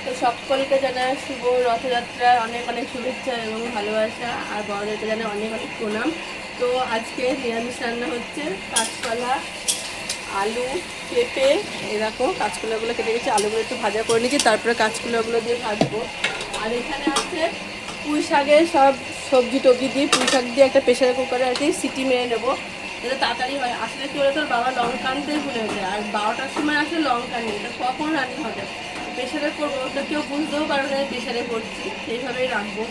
তো সকলকে জানাই শুভ রথযাত্রার অনেক অনেক শুভেচ্ছা এবং ভালোবাসা, আর বড়দেরকে জানাই অনেক অনেক প্রণাম। তো আজকে নিরামিষ রান্না হচ্ছে কাঁচকলা, আলু, পেঁপে। এরকম কাঁচকলাগুলো কেটে গেছে, আলুগুলো একটু ভাজা করে নিয়েছি, তারপরে কাঁচকলাগুলো দিয়ে ভাজবো। আর এখানে আছে পুঁই শাকের সব সবজি টবজি দিয়ে, পুঁই শাক দিয়ে একটা প্রেশার কুকারে আর কি সিটি মেরে নেবো, যাতে তাড়াতাড়ি হয়। আসলে কি হলো, তোর বাবা লঙ্কা আনতেই ভুলে যায়, আর 12টার সময় আসলে লঙ্কা নেই, তো কখন রান্না হবে। প্রেশারে করবো তো কেউ বুঝতেও পারবে না প্রেশারে করছি, সেইভাবেই রাখবো।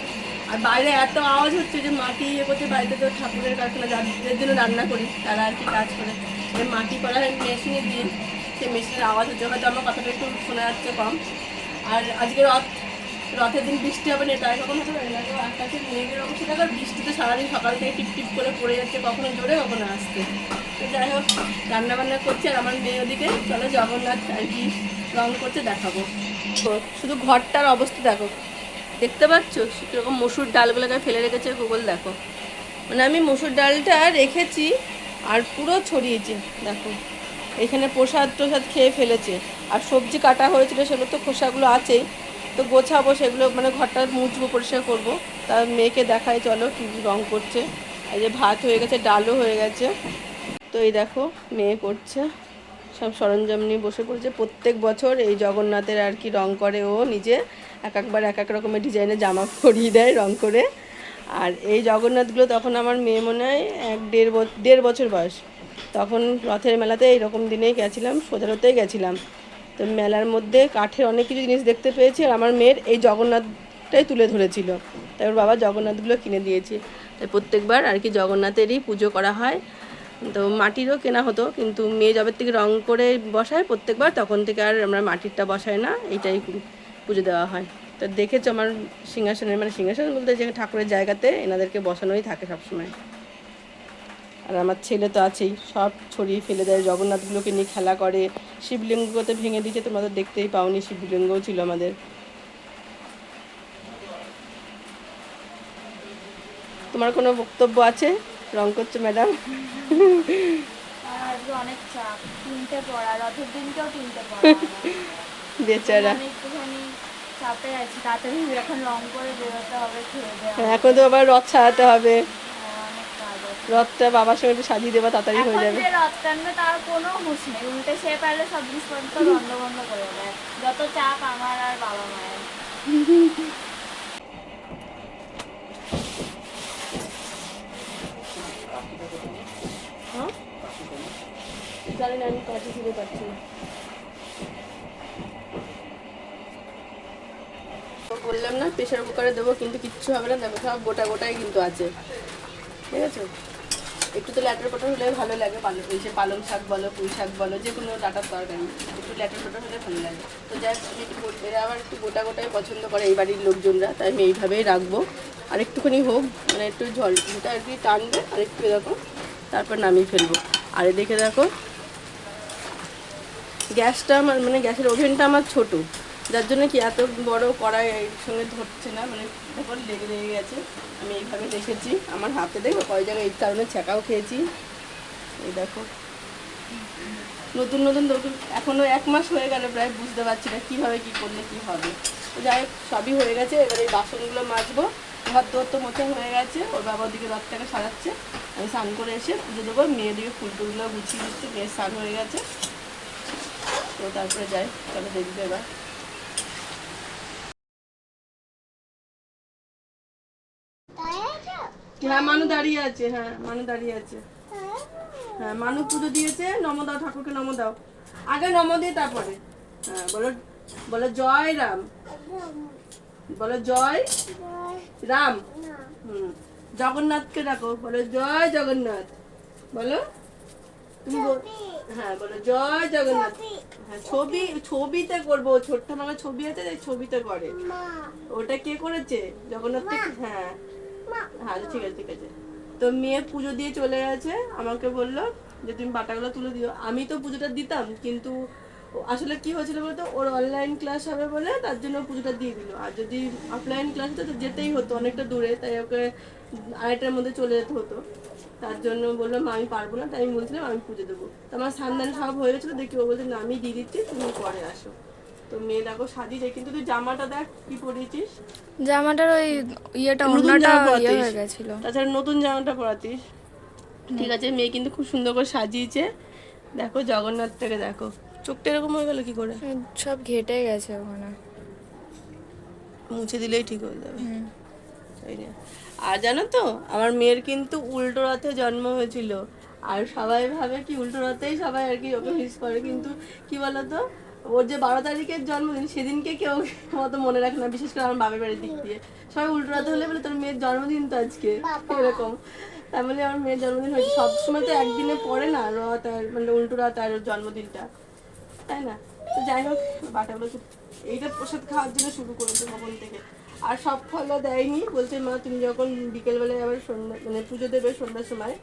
আর বাইরে এত আওয়াজ হচ্ছে যে মাটি ইয়ে করতে, বাড়িতে তো ঠাকুরের কারখানা যাদের জন্য রান্না করি তারা আর কি কাজ করে, মাটি করা হয় মেশিনে দিয়ে, সেই মেশিনের আওয়াজ হচ্ছে, হয়তো আমার কথাটা একটু শোনা যাচ্ছে কম। আর আজকে রথের দিন বৃষ্টি হবে না, তাই কখন হতে পারে না। তো আকাশে মেঘের অবস্থা দেখো, বৃষ্টিতে সারাদিন সকাল থেকে টিপ টিপ করে পড়ে যাচ্ছে, কখনো জোরে কখনো আসছে। তো যাই হোক, রান্নাবান্না করছে, আর আমার মেয়ে ওদিকে চলো জগন্নাথ আর কি রং করছে দেখাবো। শুধু ঘরটার অবস্থা দেখো, দেখতে পাচ্ছ কীরকম মসুর ডালগুলোকে ফেলে রেখেছে গুগল দেখো। মানে আমি মসুর ডালটা রেখেছি আর পুরো ছড়িয়েছে দেখো, এখানে প্রসাদ টোসাদ খেয়ে ফেলেছে। আর সবজি কাটা হয়েছিল সেগুলো তো খোসাগুলো আছেই, তো গোছাবো সেগুলো, মানে ঘরটা মুছবো, পরিষ্কার করবো। তার মেয়েকে দেখাই চলো কী রং করছে। এই যে ভাত হয়ে গেছে, ডালও হয়ে গেছে। তো এই দেখো মেয়ে করছে, সব সরঞ্জাম নিয়ে বসে পড়েছে। প্রত্যেক বছর এই জগন্নাথের আর কি রং করে ও নিজে, একবার এক এক রকমের ডিজাইনের জামা পরিয়ে দেয় রং করে। আর এই জগন্নাথগুলো তখন আমার মেয়ে মনে হয় 1-1.5 বছর বয়স, তখন রথের মেলাতে এইরকম দিনেই গেছিলাম, সোজারতেই গেছিলাম। তো মেলার মধ্যে কাঠের অনেক কিছু জিনিস দেখতে পেয়েছি, আর আমার মেয়ের এই জগন্নাথটাই তুলে ধরেছিল, তাই ওর বাবা জগন্নাথগুলো কিনে দিয়েছে। তাই প্রত্যেকবার আর কি জগন্নাথেরই পুজো করা হয়। তো মাটিরও কেনা হতো, কিন্তু মেয়ে যবে থেকে রং করে বসায় প্রত্যেকবার, তখন থেকে আর আমরা মাটিরটা বসাই না, এইটাই পুজো দেওয়া হয়। তো দেখেছো আমার সিংহাসনের, মানে সিংহাসন বলতে যে ঠাকুরের জায়গাতে এনাদেরকে বসানোই থাকে সবসময়। আর আমার ছেলে তো আছেই, সব ছড়িয়ে ফেলে দেয়, জগন্নাথগুলোকে নিয়ে খেলা করে, শিবলিঙ্গতে ভেঙে দিয়েছে, তোমরা তো দেখতেই পাওনি, শিবলিঙ্গও ছিল আমাদের। তোমার কোনো বক্তব্য আছে? রং করছো ম্যাডাম? অনেক চাপ, তিনটে পড়া, রথের দিনকেও তিনটে পড়া। বেচারা একটুখানি চাপে আছি, তাড়াতাড়ি এখন রং করে বেরোতে হবে, খেয়ে দেওয়া। এখন তো আবার রথ সাজাতে হবে, অনেক কাজ আছে। রথটা বাবার সঙ্গে একটু সাজিয়ে দেবা, তাড়াতাড়ি হয়ে যাবে। এখন যে রথ টানবে তার কোনো হুঁশ নেই, উল্টে সে পারলে সব জিনিসপত্র বন্ধ বন্ধ করে দেয়। যত চাপ আমার আর বাবা মায়ের। হ্যাঁ জানি না, আমি কাছে ফিরে পাচ্ছি না। বললাম না প্রেশার কুকারে দেবো, কিন্তু কিচ্ছু হবে না, দেখো সব গোটা গোটাই কিন্তু আছে, ঠিক আছে। একটু তো ল্যাটার পটার হলে ভালো লাগে, পালং শাক বলো, পুঁই শাক বলো, যে কোনো ডাটার তরকারি একটু ল্যাটার পটার হলে ভালো লাগে। তো যাই আমি একটু, এরা আবার একটু গোটা গোটাই পছন্দ করে এই বাড়ির লোকজনরা, তাই আমি এইভাবেই রাখবো। আর একটুখানি হোক, মানে একটু ঝোলটা আর কি টানবে, আর একটু এরকম, তারপর নামিয়ে ফেলবো। আর দেখে দেখো গ্যাসটা আমার, মানে গ্যাসের ওভেনটা আমার ছোটো, যার জন্য কি এত বড় কড়াই এর সঙ্গে ধরছে না, মানে দেখো লেগে লেগে গেছে। আমি এইভাবে রেখেছি, আমার হাতে দেখো কয় জায়গায় এই কারণে ছ্যাঁকাও খেয়েছি। এই দেখো নতুন নতুন নতুন, এখনও 1 মাস হয়ে গেল প্রায়, বুঝতে পারছি না কীভাবে কী করলে কী হবে। তো যাই হোক সবই হয়ে গেছে, এবার এই বাসনগুলো মাজবো। ঘর তো মোছা হয়ে গেছে, ওর বাবা ওদিকে রথটাকে সাজাচ্ছে, আমি স্নান করে এসে পুজো দেবো। মেয়ের দিকে ফুল টুলগুলো গুছিয়ে দিচ্ছে, মেয়ের স্নান হয়ে গেছে। তো তারপরে যাই, চলো দেখবে এবার। হ্যাঁ মানু দাঁড়িয়ে আছে, হ্যাঁ মানু দাঁড়িয়ে আছে। হ্যাঁ মানু পুজো দিয়েছে, নম দাও, ঠাকুরকে নম দাও, আগে নম দিয়ে তারপরে। হ্যাঁ বলো, বলো জয় রাম, বলো জয় রাম। জগন্নাথকে ডাকো, বলো জয় জগন্নাথ, বলো তুমি হ্যাঁ বলো জয় জগন্নাথ। হ্যাঁ ছবিতে করবো, ছোট্ট আমার ছবি আছে, ছবিতে করে। ওটা কে করেছে? জগন্নাথ। হ্যাঁ হ্যাঁ ঠিক আছে ঠিক আছে। তো মেয়ে পুজো দিয়ে চলে গেছে, আমাকে বললো যে তুমি বাটাগুলো তুলে দিও। আমি তো পুজোটা দিতাম, কিন্তু আসলে কি হয়েছিল বলতো, ওর অনলাইন ক্লাস হবে বলে তার জন্য পুজোটা দিয়ে দিল। আর যদি অফলাইন ক্লাস হতো তো যেতেই হতো অনেকটা দূরে, তাই ওকে 2:30টার মধ্যে চলে যেতে হতো। তার জন্য বললাম আমি পারবো না, তাই আমি বলছিলাম আমি পুজো দেবো। তো আমার সান্দান সব হয়ে গেছিলো, দেখি ও বলছে না আমি দিয়ে দিচ্ছি, তুমি পরে আসো। তো মেয়ে দেখো সাজিয়েছে, কিন্তু তুই জামাটা দেখ কি পরেছিস, জামাটার ওই ইয়েটা নতুন অন্যটা জামা ইয়ে পরাতিস, হয়ে গেছিল। তাছাড়া নতুন জামাটা পরাতিস। ঠিক আছে, মেয়ে কিন্তু খুব সুন্দর করে সাজিয়েছে। দেখো জগন্নাথটাকে দেখো, চোখটা এরকম হয়ে গেল কি করে? সব ঘেটে গেছে ওখানে, মুছে দিলেই ঠিক হয়ে যাবে। এই নিয়ে। আর জানো তো আমার মেয়ের কিন্তু উল্টো রথে জন্ম হয়েছিল, আর সবাই ভাবে কি উল্টো রথেই সবাই আর কি ওকে মিস করে, কিন্তু কি বলতো ওর যে 12 তারিখের জন্মদিন সেদিনকে কেউ অত মনে রাখে না, বিশেষ করে আমার বাবার বাড়ির দিক দিয়ে সবাই উল্টো রথে হলে বলে তোর মেয়ের জন্মদিন তো আজকে, এরকম। তার মানে আমার মেয়ের জন্মদিন হয়েছে, সবসময় তো একদিনে পড়ে না রথ আর মানে উল্টো রথ আর ওর জন্মদিনটা, তাই না? তো যাই হোক, বাটাগুলো এইটা প্রসাদ খাওয়ার জন্য শুরু করেছে কখন থেকে। আর সব ফলও দেয়নি, বলছে মা তুমি যখন বিকেলবেলায় আবার সন্ধ্যা মানে পুজো দেবে সন্ধ্যার সময়,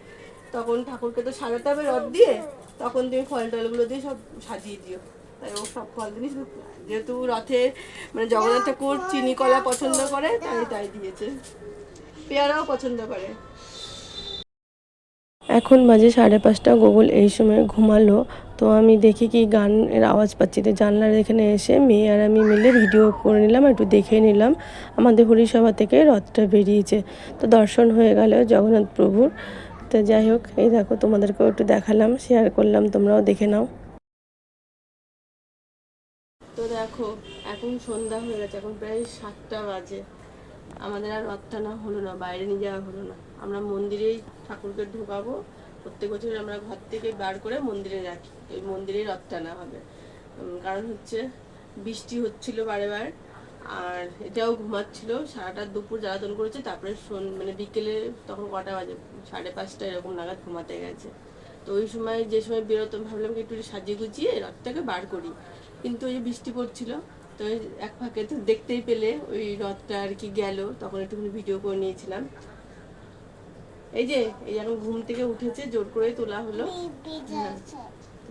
তখন ঠাকুরকে তো সাজাতে হবে রথ দিয়ে, তখন তুমি ফল টলগুলো দিয়ে সব সাজিয়ে দিও। তাই ও সব ফল জিনিস, যেহেতু রথে মানে জগন্নাথ ঠাকুর চিনি কলা পছন্দ করে তাই তাই দিয়েছে, পেয়ারাও পছন্দ করে। এখন বাজে 5:30, গুগল এই সময় ঘুমালো। তো আমি দেখি কি গানের আওয়াজ পাচ্ছি, তো জানলার এখানে এসে মেয়ে আর আমি মিলে ভিডিও করে নিলাম, একটু দেখে নিলাম। আমাদের হরিসভা থেকে রথটা বেরিয়েছে, তো দর্শন হয়ে গেল জগন্নাথ প্রভুর। তো যাই হোক, এই দেখো তোমাদেরকেও একটু দেখালাম, শেয়ার করলাম, তোমরাও দেখে নাও। তো দেখো এখন সন্ধ্যা হয়ে গেছে, এখন প্রায় 7টা বাজে। আমাদের আর রথ টানা হলো না, বাইরে নিয়ে যাওয়া হলো না। আমরা মন্দিরেই ঠাকুরকে ঢোকাবো, প্রত্যেক বছর আমরা ঘর থেকে বার করে মন্দিরে রাখি, ওই মন্দিরেই রথ টানা হবে। কারণ হচ্ছে বৃষ্টি হচ্ছিল বারেবার, আর এটাও ঘুমাচ্ছিল, সারাটা দুপুর জ্বালাতন করেছে, তারপরে মানে বিকেলে তখন কটা বাজে 5:30 এরকম নাগাদ ঘুমাতে গেছে। তো ওই সময় যে সময় বেরোতো ভাবলাম কি একটু সাজিয়ে গুছিয়ে রথটাকে বার করি, কিন্তু ওই যে বৃষ্টি পড়ছিল, তো এক ফাঁকে তো দেখতেই পেলে ওই রথটা আর কি গেল, তখন একটুখানি ভিডিও করে নিয়েছিলাম। এই যে এই এখন ঘুম থেকে উঠেছে, জোর করে তোলা হলো। হ্যাঁ,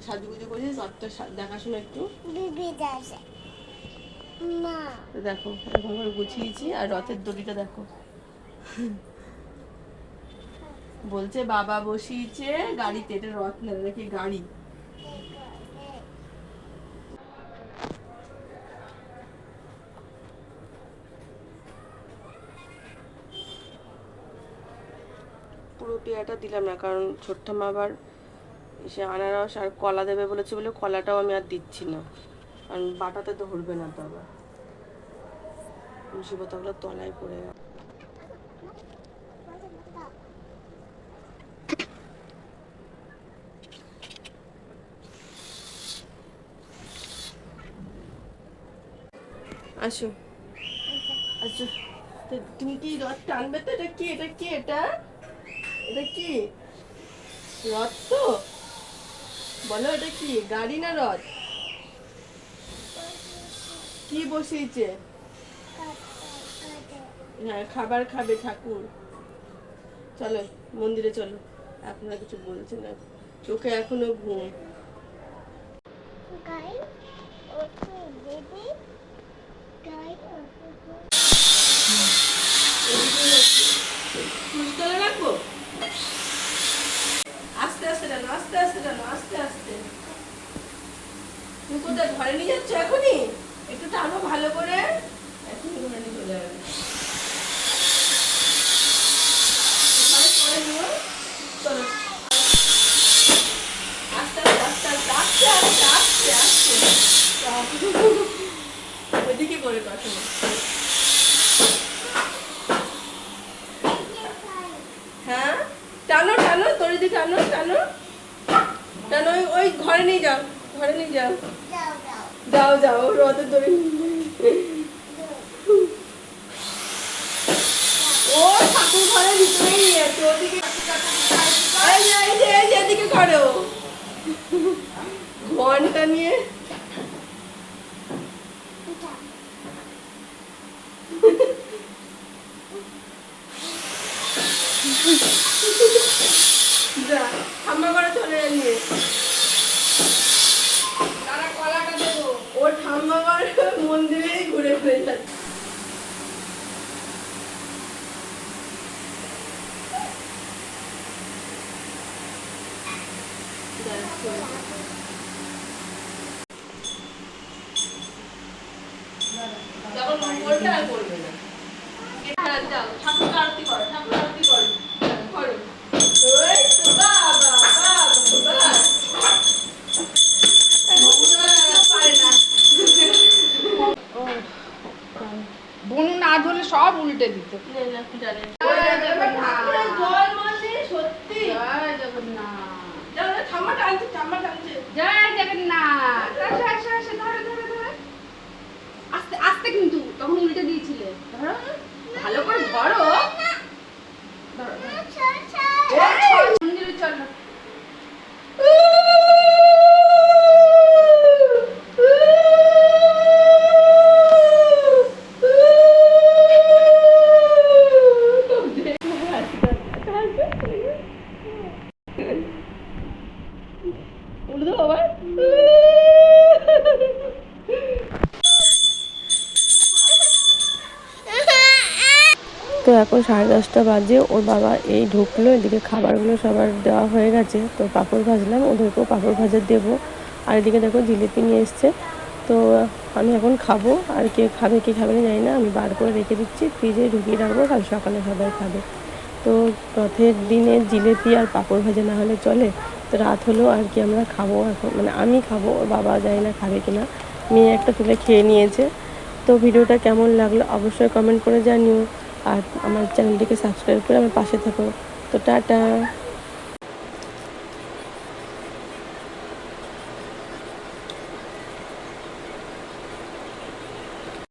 সাজুগুজু করে রথটা দেখাশোনা একটু। দেখো এরকম করে গুছিয়েছি, আর রথের দড়িটা দেখো, বলছে বাবা বসিয়েছে গাড়িতে, এটা রথ না নাকি গাড়ি। পুরো পেয়ারাটা দিলাম না, কারণ ছোট্ট মা আবার এসে আনারস আর কলা দেবে বলেছে বলে কলাটাও আমি আর দিচ্ছি না, কারণ বাটাতে তো ধরবে না, তো আবার তুলসী পাতাগুলো তলায় পড়ে গেল। আসো আচ্ছা, তুমি কি রথ টানবে তো? এটা কি, এটা কি, এটা এটা কি রথ তো? বলো এটা কি গাড়ি না রথ? কি বসিয়েছে? হ্যাঁ খাবার খাবে ঠাকুর। চলো মন্দিরে চলো, আপনারা কিছু বলছেন না, চোখে এখনো ঘুম। ফুলতলা রাখবো, আস্তে আস্তে টানো, আস্তে আস্তে টানো, আস্তে আস্তে। তুমি কোথায় ঘরে নিয়ে যাচ্ছ এখনই? একটু টানো ভালো করে, এখনই ঘরে নিয়ে চলে যাবে। ঘরে পরে নিও, চলো আস্তে আস্তে আস্তে আস্তে আস্তে আস্তে আস্তে আস্তে। ওইদিকে করে কথা। হ্যাঁ টানো টানো, দড়ি টানো টানো টানো, ওই ঘরে নিয়ে যাও, ঘরে নিয়ে যাও, যাও যাও রথের দড়ি। ও ঠাকুর ঘরের ভিতরেই আছে, ওদিকে এই যে এই যে এই যে এদিকে করো ঘন্টা নিয়ে। যা ঠাম্মা করে চলে এলিয়ে, ও ঠাম্মা করে মন্দিরেই ঘুরে ঘুরে যাচ্ছে। ওটা আর করবে না। হ্যাঁ, যাও ঠাকুর আরতি করো, ঠাকুর আরতি করো, করো। ওই তো বাবা বাবা বাবা পারে না। বনু না ধরলে সব উল্টে দিত। নে, না, কি জানে। জয় জগন্নাথ। ঠাকুরের জল মানে সত্যি। জয় জগন্নাথ। যাও, যাও, ঠাম্মা টানছে, ঠাম্মা টানছে। জয় জগন্নাথ। আসো আসো আসো, ধরো ধরো ধরো। আস্তে আস্তে, কিন্তু তখন উল্টে দিয়েছিলে। ধরো ভালো করে ধরো। ধরো ধরো। মন্দিরে চলো। উঠে দাও আবার। তো এখন 10:30 বাজে, ওর বাবা এই ঢুকলো, এদিকে খাবারগুলো সবার দেওয়া হয়ে গেছে। তো পাঁপড় ভাজলাম, ওদেরকেও পাঁপড় ভাজা দেবো। আর এদিকে দেখো জিলিপি নিয়ে এসছে। তো আমি এখন খাবো, আর কে খাবে কে খাবে না জানি না, আমি বার করে রেখে দিচ্ছি, ফ্রিজে ঢুকিয়ে রাখবো, কাল সকালে সবাই খাবে। তো রথের দিনে জিলিপি আর পাঁপড় ভাজা না হলে চলে। তো রাত হলো আর কি, আমরা খাবো এখন, মানে আমি খাবো, ওর বাবা জানি না খাবে কিনা। মেয়ে একটা তুলে খেয়ে নিয়েছে। তো ভিডিওটা কেমন লাগলো অবশ্যই কমেন্ট করে জানিও, আর আমার চ্যানেলটিকে সাবস্ক্রাইব করে আমার পাশে থাকো। তো টাটা।